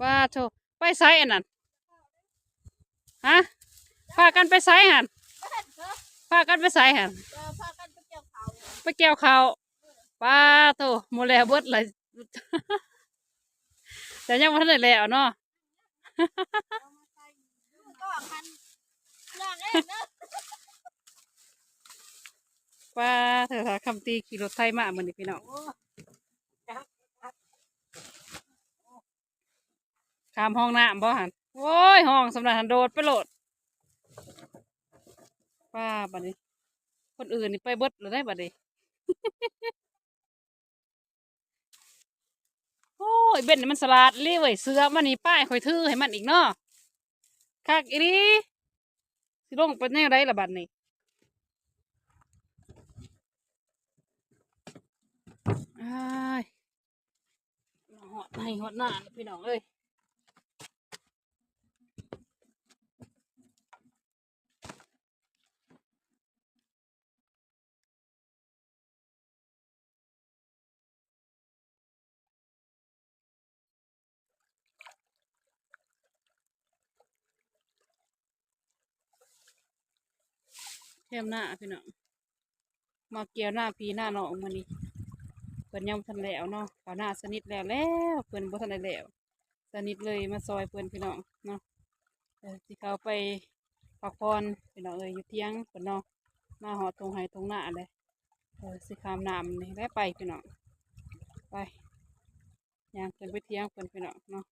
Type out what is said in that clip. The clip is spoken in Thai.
ป้าโทไปไสอันนั้นฮะพากันไปไสหันพากันไปไสหันพากันไปเกี่ยวเขา ไปเกี่ยวข้าวป้าโทหมดแล้วเบิดเลย แต่ยังบ่ทันได้แล้วเนาะ ก็คันอย่างเองเนอะ ป้าเธอคำตีขี่รถไถมาเหมือนพี่น้องข้ามห้องน้ำบ่หันโอ้ยห้องสำนักหันโดดไปโหลดป้าบัดนี้คนอื่นนี่ไปเบิดเลยได้บัดนี้ โอ้ยเบ็ดนี่มันสลัดรีเว้ยเสือมันนี่ป้ายคอยถือให้มันอีกเนาะคักอีนีสิลงไปแนวใดละบัดนี้อ้ายหอดให้หอดหน้านี่พี่น้องเอ้ยเทียมหน้าพี่น้องมาเกี่ยวหน้าพี่หน้าน้องมานี่เพิ่นยังบ่ทันแล้วเนาะเขาหน้าสนิทแล้วเพิ่นบ่ทันได้แล้วสนิทเลยมาซอยเพิ่นพี่น้องเนาะสิเขาไปพักผ่อนพี่น้องเอ้ยอยู่เที่ยงเพิ่นเนาะมาหอดตรงไห้ตรงหน้าเลยสิข้ามน้ำนี่ได้ไปพี่น้องไปย่างเพิ่นไปเที่ยงเพิ่นพี่น้องเนาะ